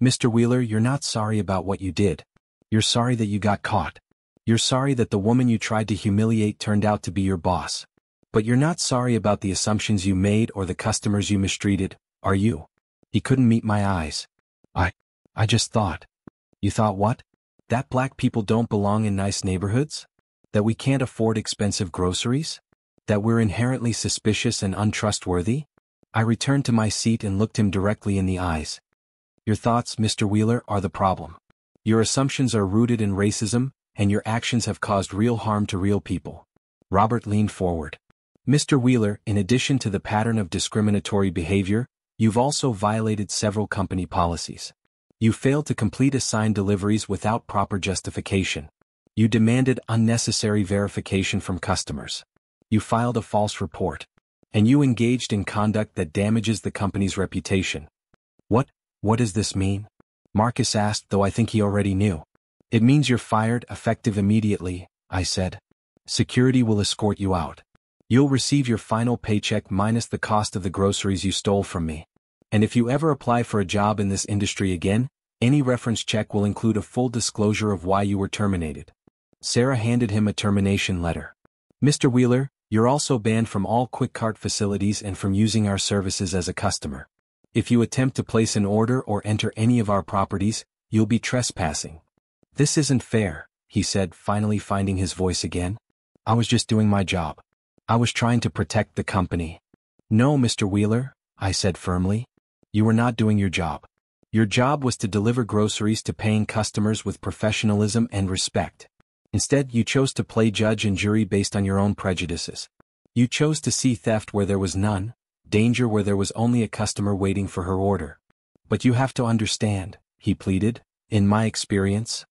Mr. Wheeler, you're not sorry about what you did. You're sorry that you got caught. You're sorry that the woman you tried to humiliate turned out to be your boss. But you're not sorry about the assumptions you made or the customers you mistreated, are you? He couldn't meet my eyes. I just thought. You thought what? That black people don't belong in nice neighborhoods? That we can't afford expensive groceries? That we're inherently suspicious and untrustworthy? I returned to my seat and looked him directly in the eyes. Your thoughts, Mr. Wheeler, are the problem. Your assumptions are rooted in racism, and your actions have caused real harm to real people. Robert leaned forward. Mr. Wheeler, in addition to the pattern of discriminatory behavior, you've also violated several company policies. You failed to complete assigned deliveries without proper justification. You demanded unnecessary verification from customers. You filed a false report. And you engaged in conduct that damages the company's reputation. What does this mean? Marcus asked, though I think he already knew. It means you're fired, effective immediately, I said. Security will escort you out. You'll receive your final paycheck minus the cost of the groceries you stole from me. And if you ever apply for a job in this industry again, any reference check will include a full disclosure of why you were terminated. Sarah handed him a termination letter. Mr. Wheeler, you're also banned from all Quick Cart facilities and from using our services as a customer. If you attempt to place an order or enter any of our properties, you'll be trespassing. This isn't fair, he said, finally finding his voice again. I was just doing my job. I was trying to protect the company. No, Mr. Wheeler, I said firmly. You were not doing your job. Your job was to deliver groceries to paying customers with professionalism and respect. Instead, you chose to play judge and jury based on your own prejudices. You chose to see theft where there was none, danger where there was only a customer waiting for her order. But you have to understand, he pleaded, in my experience.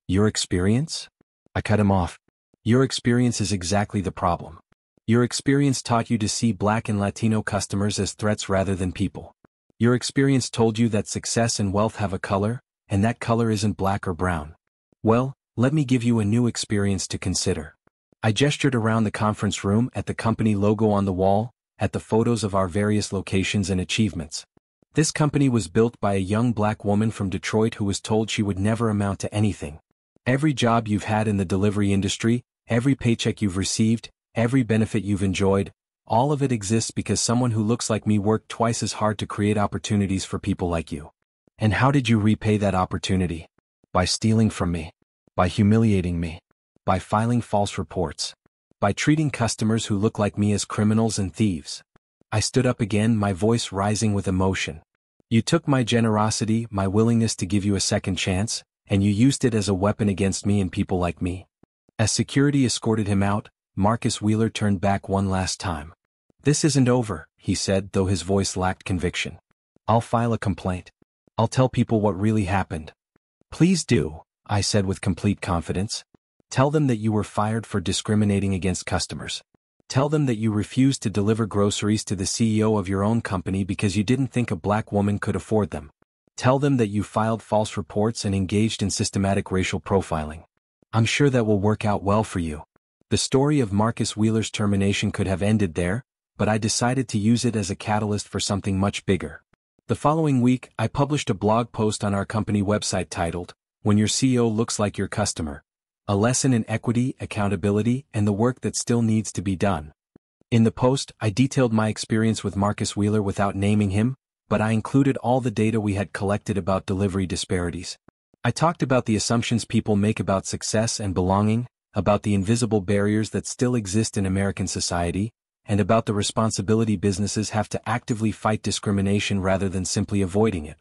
Your experience? I cut him off. Your experience is exactly the problem. Your experience taught you to see Black and Latino customers as threats rather than people. Your experience told you that success and wealth have a color, and that color isn't black or brown. Well, let me give you a new experience to consider. I gestured around the conference room at the company logo on the wall, at the photos of our various locations and achievements. This company was built by a young black woman from Detroit who was told she would never amount to anything. Every job you've had in the delivery industry, every paycheck you've received, every benefit you've enjoyed, all of it exists because someone who looks like me worked twice as hard to create opportunities for people like you. And how did you repay that opportunity? By stealing from me. By humiliating me. By filing false reports. By treating customers who look like me as criminals and thieves. I stood up again, my voice rising with emotion. You took my generosity, my willingness to give you a second chance, and you used it as a weapon against me and people like me. As security escorted him out, Marcus Wheeler turned back one last time. This isn't over, he said, though his voice lacked conviction. I'll file a complaint. I'll tell people what really happened. Please do, I said with complete confidence. Tell them that you were fired for discriminating against customers. Tell them that you refused to deliver groceries to the CEO of your own company because you didn't think a black woman could afford them. Tell them that you filed false reports and engaged in systematic racial profiling. I'm sure that will work out well for you. The story of Marcus Wheeler's termination could have ended there, but I decided to use it as a catalyst for something much bigger. The following week, I published a blog post on our company website titled, "When Your CEO Looks Like Your Customer: A Lesson in Equity, Accountability, and the Work That Still Needs to Be Done." In the post, I detailed my experience with Marcus Wheeler without naming him, but I included all the data we had collected about delivery disparities. I talked about the assumptions people make about success and belonging, about the invisible barriers that still exist in American society, and about the responsibility businesses have to actively fight discrimination rather than simply avoiding it.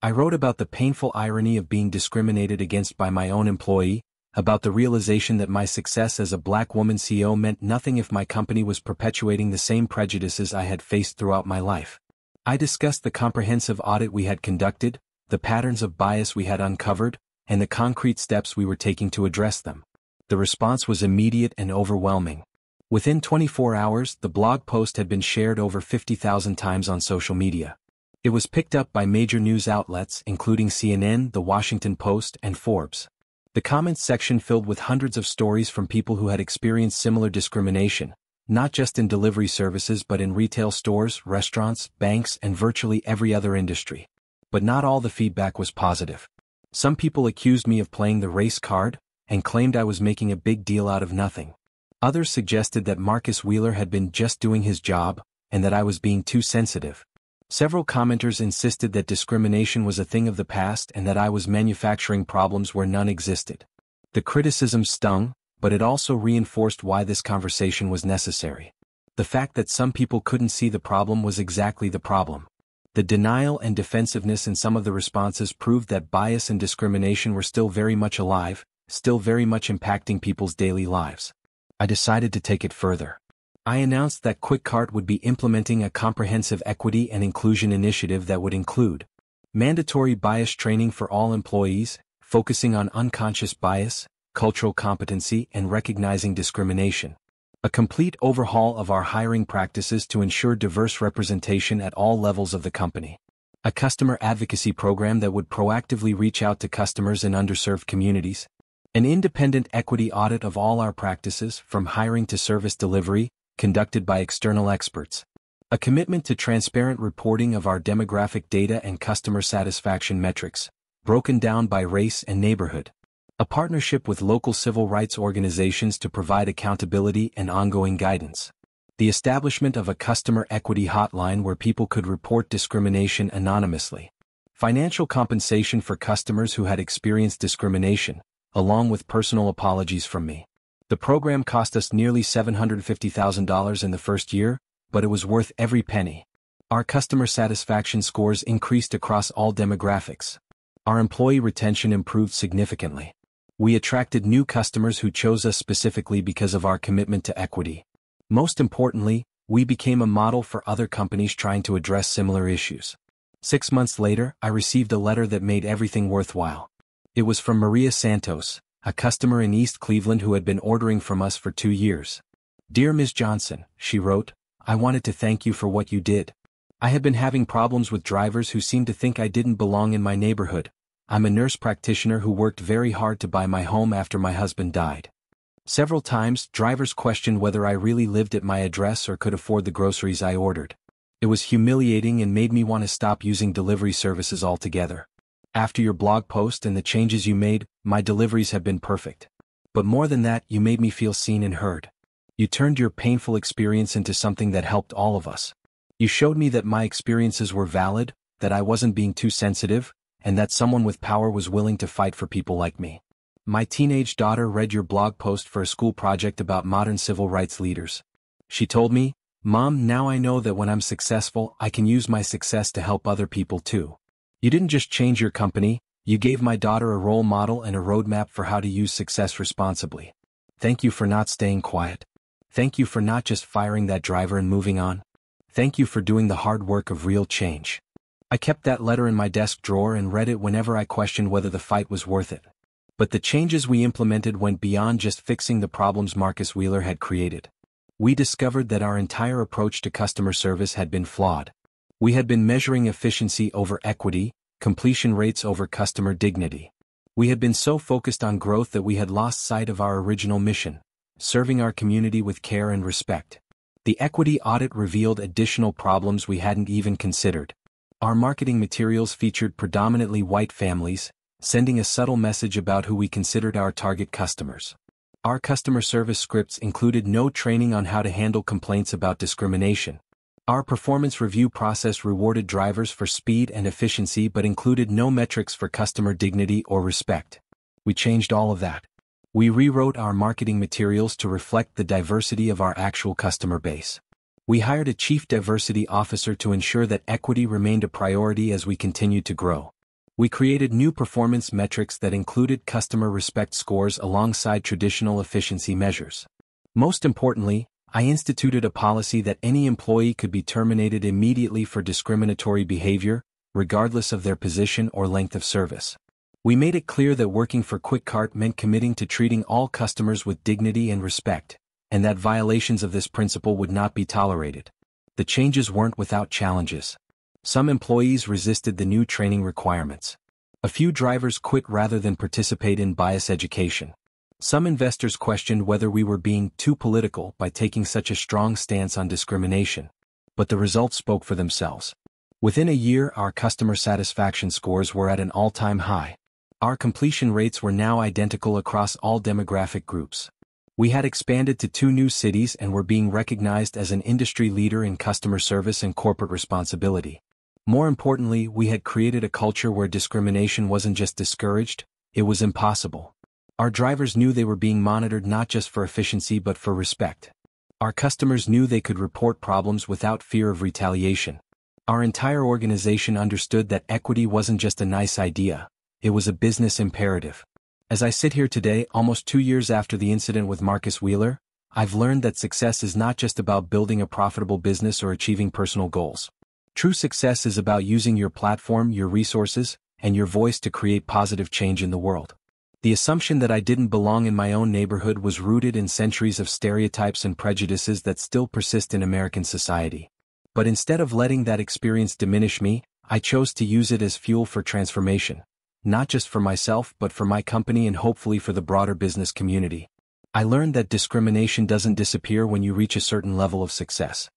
I wrote about the painful irony of being discriminated against by my own employee, about the realization that my success as a black woman CEO meant nothing if my company was perpetuating the same prejudices I had faced throughout my life. I discussed the comprehensive audit we had conducted, the patterns of bias we had uncovered, and the concrete steps we were taking to address them. The response was immediate and overwhelming. Within 24 hours, the blog post had been shared over 50,000 times on social media. It was picked up by major news outlets including CNN, The Washington Post, and Forbes. The comments section filled with hundreds of stories from people who had experienced similar discrimination, not just in delivery services but in retail stores, restaurants, banks, and virtually every other industry. But not all the feedback was positive. Some people accused me of playing the race card, and claimed I was making a big deal out of nothing. Others suggested that Marcus Wheeler had been just doing his job, and that I was being too sensitive. Several commenters insisted that discrimination was a thing of the past and that I was manufacturing problems where none existed. The criticism stung, but it also reinforced why this conversation was necessary. The fact that some people couldn't see the problem was exactly the problem. The denial and defensiveness in some of the responses proved that bias and discrimination were still very much alive, still very much impacting people's daily lives. I decided to take it further. I announced that QuickCart would be implementing a comprehensive equity and inclusion initiative that would include mandatory bias training for all employees, focusing on unconscious bias, cultural competency, and recognizing discrimination. A complete overhaul of our hiring practices to ensure diverse representation at all levels of the company. A customer advocacy program that would proactively reach out to customers in underserved communities. An independent equity audit of all our practices, from hiring to service delivery, conducted by external experts. A commitment to transparent reporting of our demographic data and customer satisfaction metrics, broken down by race and neighborhood. A partnership with local civil rights organizations to provide accountability and ongoing guidance. The establishment of a customer equity hotline where people could report discrimination anonymously. Financial compensation for customers who had experienced discrimination, along with personal apologies from me. The program cost us nearly $750,000 in the first year, but it was worth every penny. Our customer satisfaction scores increased across all demographics. Our employee retention improved significantly. We attracted new customers who chose us specifically because of our commitment to equity. Most importantly, we became a model for other companies trying to address similar issues. 6 months later, I received a letter that made everything worthwhile. It was from Maria Santos, a customer in East Cleveland who had been ordering from us for 2 years. "Dear Ms. Johnson," she wrote, "I wanted to thank you for what you did. I have been having problems with drivers who seem to think I didn't belong in my neighborhood. I'm a nurse practitioner who worked very hard to buy my home after my husband died. Several times, drivers questioned whether I really lived at my address or could afford the groceries I ordered. It was humiliating and made me want to stop using delivery services altogether. After your blog post and the changes you made, my deliveries have been perfect. But more than that, you made me feel seen and heard. You turned your painful experience into something that helped all of us. You showed me that my experiences were valid, that I wasn't being too sensitive, and that someone with power was willing to fight for people like me. My teenage daughter read your blog post for a school project about modern civil rights leaders. She told me, "Mom, now I know that when I'm successful, I can use my success to help other people too." You didn't just change your company, you gave my daughter a role model and a roadmap for how to use success responsibly. Thank you for not staying quiet. Thank you for not just firing that driver and moving on. Thank you for doing the hard work of real change. I kept that letter in my desk drawer and read it whenever I questioned whether the fight was worth it. But the changes we implemented went beyond just fixing the problems Marcus Wheeler had created. We discovered that our entire approach to customer service had been flawed. We had been measuring efficiency over equity, completion rates over customer dignity. We had been so focused on growth that we had lost sight of our original mission, serving our community with care and respect. The equity audit revealed additional problems we hadn't even considered. Our marketing materials featured predominantly white families, sending a subtle message about who we considered our target customers. Our customer service scripts included no training on how to handle complaints about discrimination. Our performance review process rewarded drivers for speed and efficiency but included no metrics for customer dignity or respect. We changed all of that. We rewrote our marketing materials to reflect the diversity of our actual customer base. We hired a chief diversity officer to ensure that equity remained a priority as we continued to grow. We created new performance metrics that included customer respect scores alongside traditional efficiency measures. Most importantly, I instituted a policy that any employee could be terminated immediately for discriminatory behavior, regardless of their position or length of service. We made it clear that working for QuickCart meant committing to treating all customers with dignity and respect, and that violations of this principle would not be tolerated. The changes weren't without challenges. Some employees resisted the new training requirements. A few drivers quit rather than participate in bias education. Some investors questioned whether we were being too political by taking such a strong stance on discrimination. But the results spoke for themselves. Within a year, our customer satisfaction scores were at an all-time high. Our completion rates were now identical across all demographic groups. We had expanded to 2 new cities and were being recognized as an industry leader in customer service and corporate responsibility. More importantly, we had created a culture where discrimination wasn't just discouraged, it was impossible. Our drivers knew they were being monitored not just for efficiency but for respect. Our customers knew they could report problems without fear of retaliation. Our entire organization understood that equity wasn't just a nice idea, it was a business imperative. As I sit here today, almost 2 years after the incident with Marcus Wheeler, I've learned that success is not just about building a profitable business or achieving personal goals. True success is about using your platform, your resources, and your voice to create positive change in the world. The assumption that I didn't belong in my own neighborhood was rooted in centuries of stereotypes and prejudices that still persist in American society. But instead of letting that experience diminish me, I chose to use it as fuel for transformation, not just for myself but for my company and hopefully for the broader business community. I learned that discrimination doesn't disappear when you reach a certain level of success.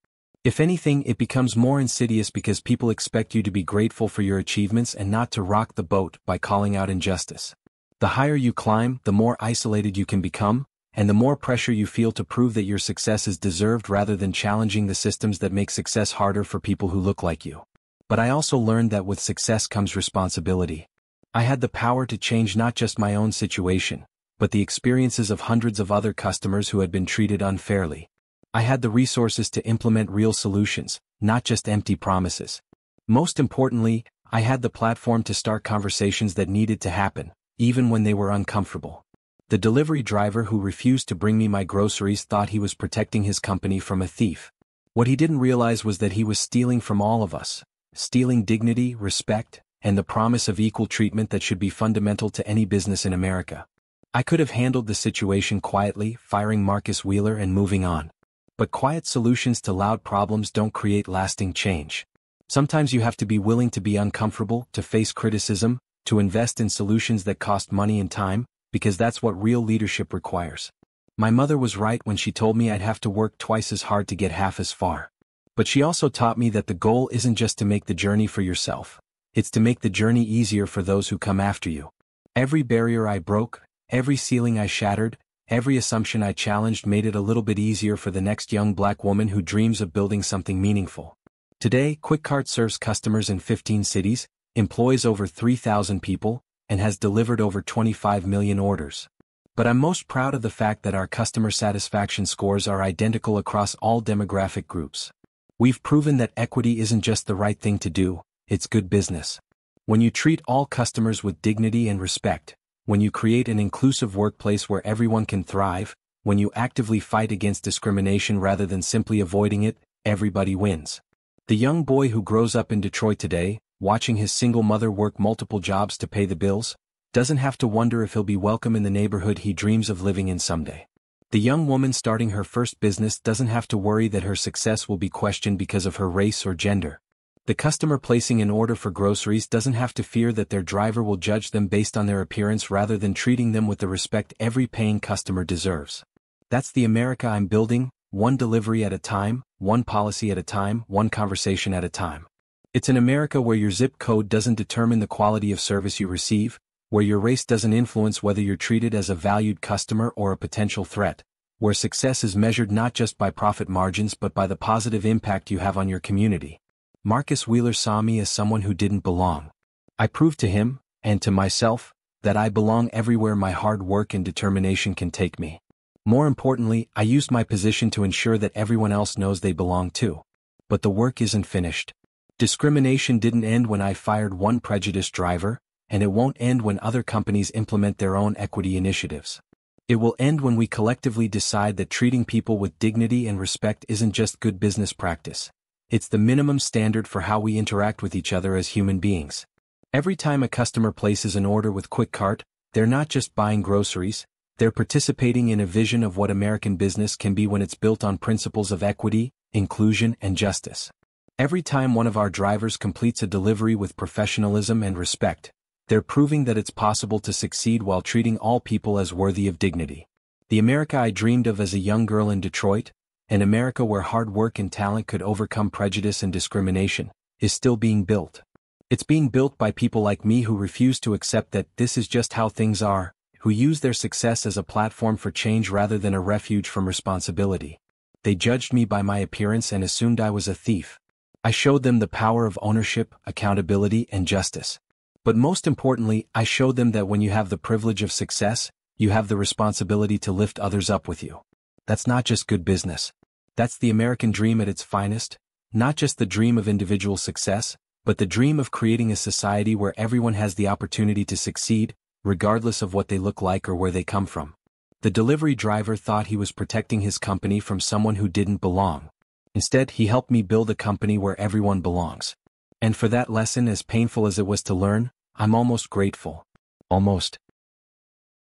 If anything, it becomes more insidious because people expect you to be grateful for your achievements and not to rock the boat by calling out injustice. The higher you climb, the more isolated you can become, and the more pressure you feel to prove that your success is deserved rather than challenging the systems that make success harder for people who look like you. But I also learned that with success comes responsibility. I had the power to change not just my own situation, but the experiences of hundreds of other customers who had been treated unfairly. I had the resources to implement real solutions, not just empty promises. Most importantly, I had the platform to start conversations that needed to happen, even when they were uncomfortable. The delivery driver who refused to bring me my groceries thought he was protecting his company from a thief. What he didn't realize was that he was stealing from all of us, stealing dignity, respect, and the promise of equal treatment that should be fundamental to any business in America. I could have handled the situation quietly, firing Marcus Wheeler and moving on. But quiet solutions to loud problems don't create lasting change. Sometimes you have to be willing to be uncomfortable, to face criticism, to invest in solutions that cost money and time, because that's what real leadership requires. My mother was right when she told me I'd have to work twice as hard to get half as far. But she also taught me that the goal isn't just to make the journey for yourself, it's to make the journey easier for those who come after you. Every barrier I broke, every ceiling I shattered, every assumption I challenged made it a little bit easier for the next young black woman who dreams of building something meaningful. Today, QuickCart serves customers in 15 cities, employs over 3,000 people, and has delivered over 25 million orders. But I'm most proud of the fact that our customer satisfaction scores are identical across all demographic groups. We've proven that equity isn't just the right thing to do, it's good business. When you treat all customers with dignity and respect, when you create an inclusive workplace where everyone can thrive, when you actively fight against discrimination rather than simply avoiding it, everybody wins. The young boy who grows up in Detroit today, watching his single mother work multiple jobs to pay the bills, doesn't have to wonder if he'll be welcome in the neighborhood he dreams of living in someday. The young woman starting her first business doesn't have to worry that her success will be questioned because of her race or gender. The customer placing an order for groceries doesn't have to fear that their driver will judge them based on their appearance rather than treating them with the respect every paying customer deserves. That's the America I'm building, one delivery at a time, one policy at a time, one conversation at a time. It's an America where your zip code doesn't determine the quality of service you receive, where your race doesn't influence whether you're treated as a valued customer or a potential threat, where success is measured not just by profit margins but by the positive impact you have on your community. Marcus Wheeler saw me as someone who didn't belong. I proved to him, and to myself, that I belong everywhere my hard work and determination can take me. More importantly, I used my position to ensure that everyone else knows they belong too. But the work isn't finished. Discrimination didn't end when I fired one prejudiced driver, and it won't end when other companies implement their own equity initiatives. It will end when we collectively decide that treating people with dignity and respect isn't just good business practice. It's the minimum standard for how we interact with each other as human beings. Every time a customer places an order with QuickCart, they're not just buying groceries, they're participating in a vision of what American business can be when it's built on principles of equity, inclusion, and justice. Every time one of our drivers completes a delivery with professionalism and respect, they're proving that it's possible to succeed while treating all people as worthy of dignity. The America I dreamed of as a young girl in Detroit, an America where hard work and talent could overcome prejudice and discrimination, is still being built. It's being built by people like me who refuse to accept that this is just how things are, who use their success as a platform for change rather than a refuge from responsibility. They judged me by my appearance and assumed I was a thief. I showed them the power of ownership, accountability, and justice. But most importantly, I showed them that when you have the privilege of success, you have the responsibility to lift others up with you. That's not just good business. That's the American dream at its finest, not just the dream of individual success, but the dream of creating a society where everyone has the opportunity to succeed, regardless of what they look like or where they come from. The delivery driver thought he was protecting his company from someone who didn't belong. Instead, he helped me build a company where everyone belongs. And for that lesson, as painful as it was to learn, I'm almost grateful. Almost.